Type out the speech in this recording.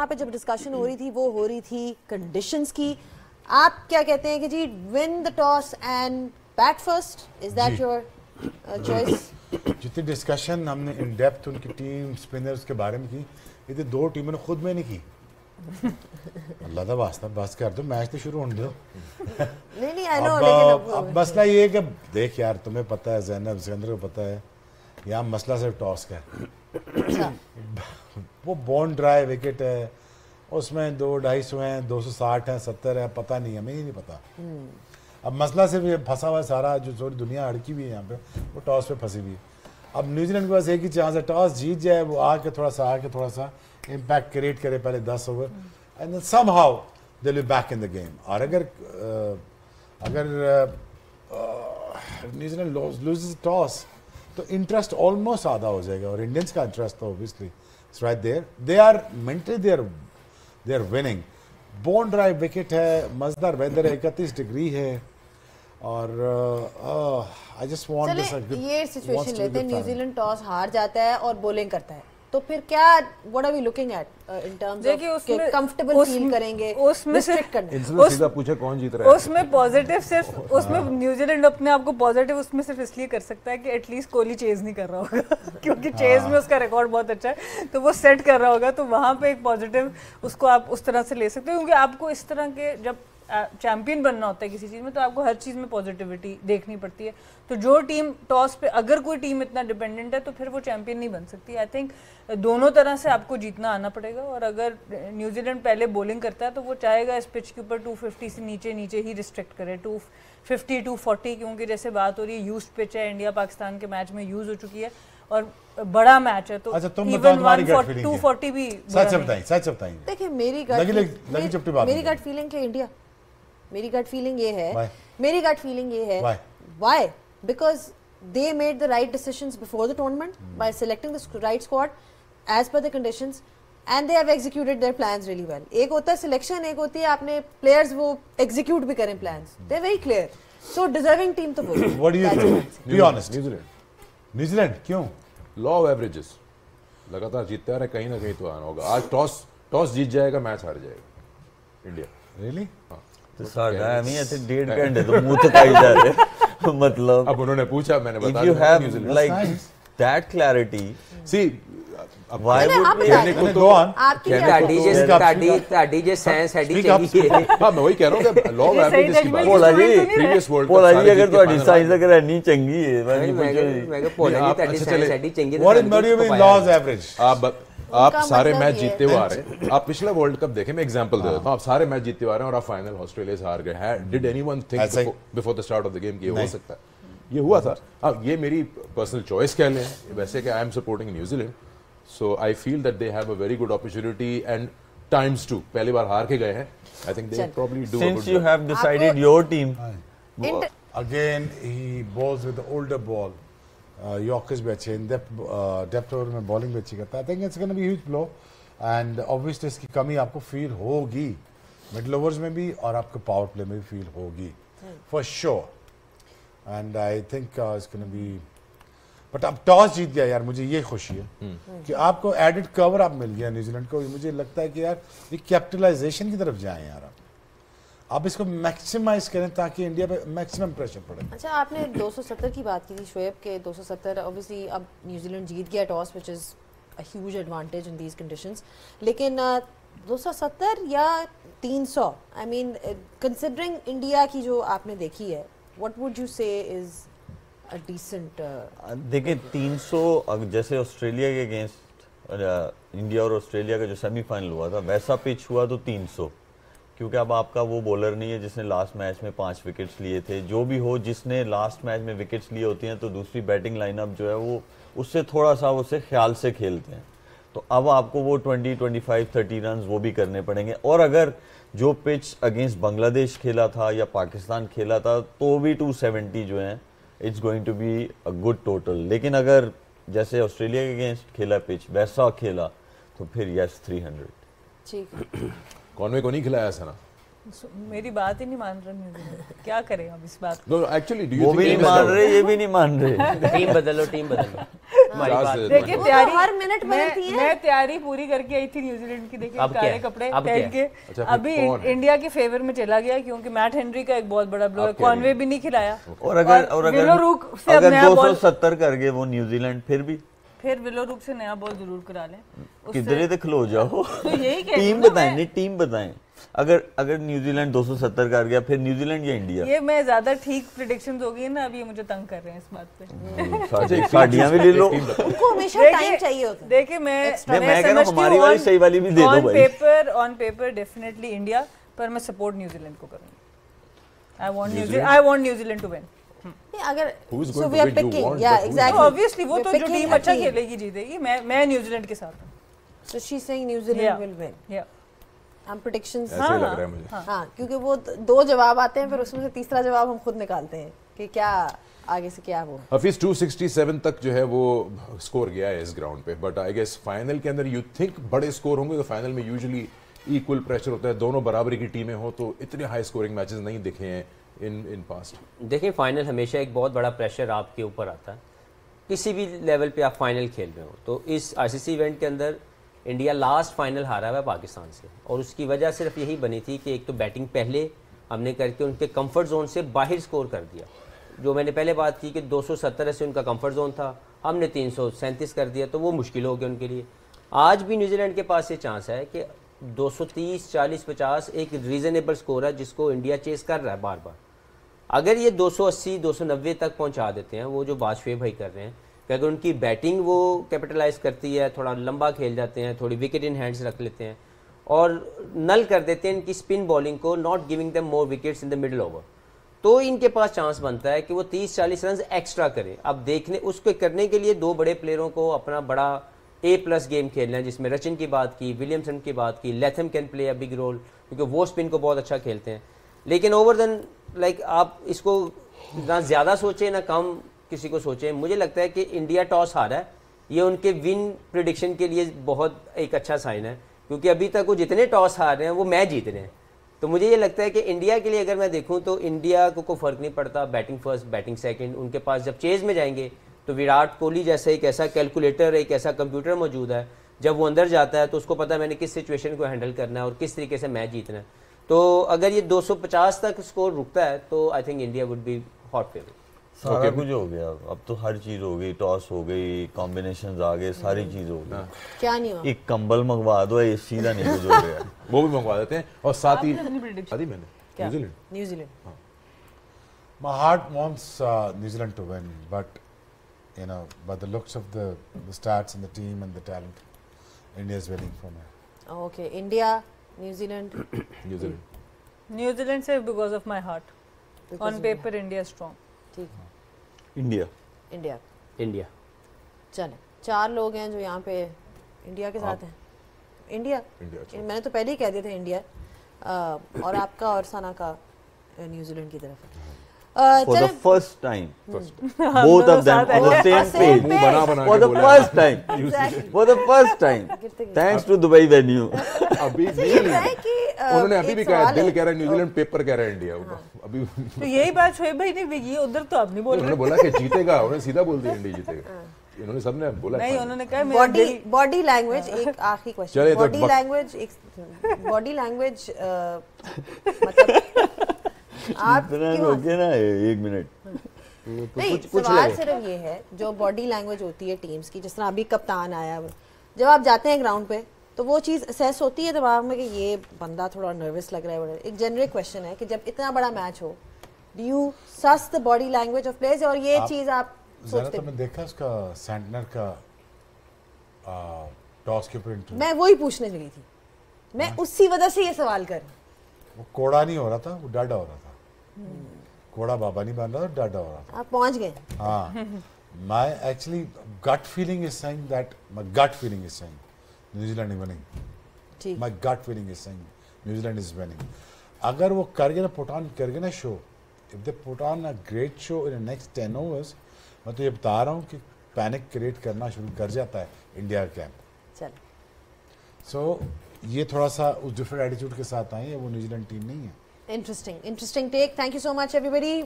यहाँ पे जब डिस्कशन हो रही थी वो हो रही थी कंडीशंस की। आप क्या कहते हैं कि जी win the toss and bat first, is that your choice? जितनी डिस्कशन हमने इन डेप्थ उनकी टीम स्पिनर्स के बारे में की, ये तो दो टीमों ने खुद में नहीं की। अल्लाह का वास्ता बस कर दो, मैच तो शुरू होने दो। नहीं आई नो, लेकिन अब मसला ये है कि देख यार, तुम्हें पता है, ज़ैनब सिकंदर को पता है, यहाँ मसला सिर्फ टॉस का है। वो बॉन्ड ड्राई विकेट है, उसमें 200-250 हैं, 260 हैं, 70 है, पता नहीं, हमें ही नहीं पता। अब मसला सिर्फ ये फंसा हुआ है सारा, जो सारी दुनिया अड़की हुई है यहाँ पे, वो टॉस पे फंसी हुई है। अब न्यूजीलैंड के पास एक ही चांस है, टॉस जीत जाए, वो आके थोड़ा सा इम्पैक्ट क्रिएट करे पहले 10 over, and somehow they will be back in the game. और अगर न्यूजीलैंड लूजेस टॉस तो इंटरेस्ट ऑलमोस्ट आधा हो जाएगा, और इंडियंस का इंटरेस्ट तो obviously it's right there, they are mentally they are winning. Bone dry wicket है, मजेदार वेदर है, 31 डिग्री है, और आई जस्ट वांट दिस। ये सिचुएशन लेते हैं, न्यूजीलैंड टॉस हार जाता है और बॉलिंग करता है, तो फिर क्या what are we looking at in terms of comfortable feel करेंगे, उसमें सीधा पूछे कौन जीत रहा है? उसमें पॉजिटिव सिर्फ उसमें न्यूजीलैंड अपने आप को पॉजिटिव उसमें सिर्फ इसलिए कर सकता है कि एटलीस्ट कोहली चेज नहीं कर रहा होगा क्योंकि चेज में उसका रिकॉर्ड बहुत अच्छा है, तो वो सेट कर रहा होगा, तो वहां पे एक पॉजिटिव उसको आप उस तरह से ले सकते हो। क्योंकि आपको इस तरह के जब चैंपियन बनना होता है किसी चीज में, तो आपको हर चीज में पॉजिटिविटी देखनी पड़ती है। तो जो टीम टॉस पे, अगर कोई टीम इतना डिपेंडेंट है तो फिर वो चैंपियन नहीं बन सकती। आई थिंक दोनों तरह से आपको जीतना आना पड़ेगा, और अगर न्यूजीलैंड पहले बॉलिंग करता है तो वो चाहेगा इस पिच के ऊपर 250 से नीचे ही रिस्ट्रिक्ट करे, 250 240, क्योंकि जैसे बात हो रही है यूज्ड पिच है, इंडिया पाकिस्तान के मैच में यूज हो चुकी है और बड़ा मैच है, तो अच्छा, तुम इवन 240 भी सच बताइए। देखिए मेरी गट फीलिंग कि इंडिया, मेरी गट फीलिंग ये है why, because they made the right decisions before the tournament by selecting the right squad as per the conditions, and they have executed their plans really well. एक होता है selection, एक होती है आपने players वो execute भी करें plans. They're very clear. So deserving team तो वो। What do you think? Be honest. New Zealand क्यों? Law of averages. लगातार जीतते आ रहे, कहीं ना कहीं तो आना होगा। आज टॉस जीत जाएगा, मैच हार जाएगा इंडिया। Really? हाँ। तो साढ़े नहीं ऐसे 1.5 घंटे तो मुंह तक आई जा रहे मतलब अब उन्होंने पूछा, मैंने बता दिया। If you have like that clarity, see, why would कहने को तो ਤੁਹਾਡੀ ਜੇ ਸਾਇੰਸ ਹੈਡੀ ਚੰਗੀ ਹੈ। हाँ, मैं वही कह रहा हूँ कि लॉ ऑफ एवरेजेस की बात। ਭੋਲਾ ਜੀ प्रीवियस वर्ल्ड ਭੋਲਾ ਜੀ ਅਗਰ ਤੁਹਾਡੀ ਸਾਇੰਸ ਅਗਰ ਇੰਨੀ ਚੰਗੀ ਹੈ, ਮੈਂ ਕਿਹਾ ਭੋਲਾ ਜੀ ਤੁਹਾਡੀ ਸਾਇੰਸ ਹੈਡੀ ਚੰਗੀ ਹੈ। What do you mean law of average? आप सारे मैच जीतते हुए आ रहे हैं। आप पिछला वर्ल्ड कप देखें, मैं एग्जांपल दे देता हूं। आप सारे मैच जीतते हुए आ रहे हैं और आप फाइनल ऑस्ट्रेलिया से हार गए हैं। Did anyone think before the start of the game कि ये हो सकता है? ये हुआ था। अब ये मेरी पर्सनल चॉइस कह लें, वैसे कि I am supporting New Zealand, so I feel that they have a very good opportunity and times to, पहली बार हार के गए हैं। I think they probably do. Since you have decided your team, Again he bowls with the older ball. Yorkers भी अच्छे, depth over में bowling भी अच्छी करता है। I think it's gonna be huge blow, and obviously इसकी कमी आपको फील होगी मिडल ओवर्स में भी, और आपको पावर प्ले में भी फील होगी for sure. And I think it's gonna be, but अब टॉस जीत गया यार, मुझे ये खुशी है कि आपको एडेड कवर आप मिल गया न्यूजीलैंड को। मुझे लगता है कि यार ये कैपिटलाइजेशन की तरफ जाएं यार, आप इसको मैक्सिमाइज करें ताकि इंडिया पे मैक्सिमम प्रेशर पड़े। अच्छा, आपने 270 की बात की थी शोएब के, 270 ऑब्वियसली अब न्यूजीलैंड जीत गया toss, which is a huge advantage in these conditions, लेकिन 270 या 300, आई मीन कंसिडरिंग इंडिया की जो आपने देखी है, व्हाट वुड यू से इज अ डिसेंट? देखिए 300 जैसे ऑस्ट्रेलिया के अगेंस्ट इंडिया और ऑस्ट्रेलिया का जो सेमीफाइनल हुआ था, वैसा पिच हुआ तो 300, क्योंकि अब आपका वो बॉलर नहीं है जिसने लास्ट मैच में 5 विकेट्स लिए थे। जो भी हो, जिसने लास्ट मैच में विकेट्स लिए होती हैं तो दूसरी बैटिंग लाइनअप जो है वो उससे थोड़ा सा उसे ख्याल से खेलते हैं, तो अब आपको वो 20 25 30 रन वो भी करने पड़ेंगे। और अगर जो पिच अगेंस्ट बांग्लादेश खेला था या पाकिस्तान खेला था तो भी 270 जो है, it's going to be a good total. लेकिन अगर जैसे ऑस्ट्रेलिया के अगेंस्ट खेला पिच वैसा खेला तो फिर यस 300। ठीक है। कॉनवे को नहीं खिलाया सना, मेरी बात ही नहीं मान रहा न्यूजीलैंड, क्या करें अब इस बात? नो एक्चुअली डू यू वो भी नहीं मान रहे, ये भी नहीं मान रहे। टीम बदलो हमारी बात। देखिए तैयारी हर मिनट बदलती है। मैं तैयारी पूरी करके आई थी न्यूजीलैंड की, देखिए काले कपड़े पहन के। अभी इंडिया के फेवर में चला गया क्योंकि मैट हेनरी का एक बहुत बड़ा ब्लो है, कॉनवे भी नहीं खिलाया। और अगर 270 कर गए वो न्यूजीलैंड, फिर विलोरुक से नया बॉल जरूर करा लें, किधर तक खलो जाओ। तो यही टीम बताएं, नहीं टीम बताएं। अगर न्यूजीलैंड 270 कर गया, फिर न्यूजीलैंड या इंडिया? ये मैं ज्यादा ठीक प्रेडिक्शंस हो गई ना, अब ये मुझे तंग कर रहे हैं इस बात पे। साड़ियां भी ले लो, उनको हमेशा टाइम चाहिए होता है। देखिए मैं कह रहा हूं हमारी वाली सही वाली भी दे दो भाई। ऑन पेपर डेफिनेटली इंडिया, पर मैं सपोर्ट न्यूजीलैंड को करूंगी। I want New Zealand to win. अगर so we are picking, yeah exactly, obviously वो तो जो टीम अच्छा खेलेगी जीतेगी। मैं न्यूजीलैंड के साथ हूं। So she's saying New Zealand will win. Yeah. हम predictions ऐसे लग रहा है मुझे। हाँ, क्योंकि वो 2 जवाब आते हैं, फिर उसमें से तीसरा जवाब हम खुद निकालते हैं कि क्या आगे से क्या वो। हफीज 267 तक जो है वो स्कोर गया है इस ग्राउंड पे, बट आई गेस फाइनल के अंदर यू थिंक बड़े स्कोर होंगे? तो फाइनल में यूजुअली इक्वल प्रेशर होता है, दोनों बराबरी की टीमें हो, तो इतने हाई स्कोरिंग मैचेस नहीं दिखे हैं इन पास्ट। देखिए फाइनल हमेशा एक बहुत बड़ा प्रेशर आपके ऊपर आता है, किसी भी लेवल पे आप फाइनल खेल रहे हो। तो इस आईसीसी इवेंट के अंदर इंडिया लास्ट फाइनल हारा हुआ है पाकिस्तान से, और उसकी वजह सिर्फ यही बनी थी कि एक तो बैटिंग पहले हमने करके उनके कंफर्ट जोन से बाहर स्कोर कर दिया। जो मैंने पहले बात की कि 270 से उनका कंफर्ट जोन था, हमने 337 कर दिया, तो वो मुश्किल हो गया उनके लिए। आज भी न्यूजीलैंड के पास ये चांस है कि 230, 40, 50 एक रीजनेबल स्कोर है जिसको इंडिया चेस कर रहा है बार बार। अगर ये 280, 290 तक पहुंचा देते हैं, वो जो बाजपेयी भाई कर रहे हैं, कि अगर उनकी बैटिंग वो कैपिटलाइज करती है, थोड़ा लंबा खेल जाते हैं, थोड़ी विकेट इन हैंड्स रख लेते हैं और नल कर देते हैं इनकी स्पिन बॉलिंग को, not giving them more wickets in the middle over, तो इनके पास चांस बनता है कि वो 30-40 रन एक्स्ट्रा करें। अब देखने उसको करने के लिए 2 बड़े प्लेयरों को अपना बड़ा A+ गेम खेलना है, जिसमें रचिन की बात की, विलियमसन की बात की, Latham can play a big role क्योंकि वो स्पिन को बहुत अच्छा खेलते हैं। लेकिन ओवर देन आप इसको ना ज़्यादा सोचें ना कम किसी को सोचें। मुझे लगता है कि इंडिया टॉस हारा है, ये उनके विन प्रिडिक्शन के लिए बहुत एक अच्छा साइन है, क्योंकि अभी तक वो जितने टॉस हार रहे हैं वो मैच जीत रहे हैं। तो मुझे ये लगता है कि इंडिया के लिए अगर मैं देखूं तो इंडिया को कोई फ़र्क नहीं पड़ता, बैटिंग फर्स्ट बैटिंग सेकंड। उनके पास जब चेज में जाएंगे तो विराट कोहली जैसा एक ऐसा कैलकुलेटर, एक ऐसा कंप्यूटर मौजूद है, जब वो अंदर जाता है तो उसको पता है मैंने किस सिचुएशन को हैंडल करना है और किस तरीके से मैच जीतना है। तो अगर ये 250 तक स्कोर रुकता है तो I think India would be hot favourite. सारा कुछ हो गया, अब तो हर चीज हो गई, टॉस हो गई, कॉम्बिनेशंस आ गए, सारी चीज हो गई। क्या नहीं हुआ? एक कंबल मंगवा दो, ये सीधा नहीं कुछ हो गया। वो भी मंगवा देते हैं और साथ ही मैंने New Zealand. My heart wants New Zealand to win, but you know, by the looks of the stats and the team and the talent, India is winning for me. Okay, India, New Zealand. New Zealand safe because of my heart. On paper, India is strong. ठीक है। India चले 4 लोग हैं जो यहाँ पे India के साथ हैं। इंडिया मैंने तो पहले ही कह दिया था इंडिया, और आपका और सना का न्यूजीलैंड की तरफ है। For the first time, both of them on the same page. For the first time. For the first time. Thanks to Dubai venue. अभी भी उन्होंने अभी भी कहा, दिल कह रहा है न्यूजीलैंड, पेपर कह रहा है इंडिया। अभी तो यही बात शोएब भाई ने भी की, उधर तो आप नहीं बोल रहे। उन्होंने बोला कि जीतेगा, उन्होंने सीधा बोल दिया इंडिया जीतेगा। इन्होंने सबने बोला नहीं, उन्होंने कहा बॉडी लैंग्वेज। एक आखिरी क्वेश्चन, बॉडी लैंग्वेज मतलब आप हो गया ना 1 मिनट। नहीं, सवाल सिर्फ ये है, जो बॉडी लैंग्वेज होती है टीम्स की, जिस तरह अभी कप्तान आया, जब आप जाते हैं ग्राउंड पे तो वो चीज़ असेस होती है दिमाग में कि ये बंदा थोड़ा नर्वस लग रहा है। एक जनरल क्वेश्चन है कि जब इतना बड़ा मैच हो, do you sauce the body language of players, और ये चीज़ आप सोचते हैं? मैंने देखा उसका सैंटनर का टॉस के ऊपर इंटरव्यू, मैं वही पूछने लगी थी, मैं उसी वजह से ये सवाल कर, वो कोड़ा नहीं हो रहा था, वो डाडा हो रहा था। कोड़ा बाबा नहीं बन रहा था, डाडा हो रहा था। आप पहुंच गए। हाँ, my actually gut feeling is saying that my gut feeling is saying New Zealand is winning. My gut feeling is saying New Zealand is winning. अगर वो करगे ना, put on करगे ना show, if they put on a great show in the next 10 overs, मैं तो ये बता रहा हूँ कि पैनिक क्रिएट करना शुरू कर जाता है इंडिया का कैंप। चल। So ये थोड़ा सा उस डिफरेंट एटीट्यूड के साथ आए हैं, वो न्यूजीलैंड टीम नहीं है। Interesting take, thank you so much everybody.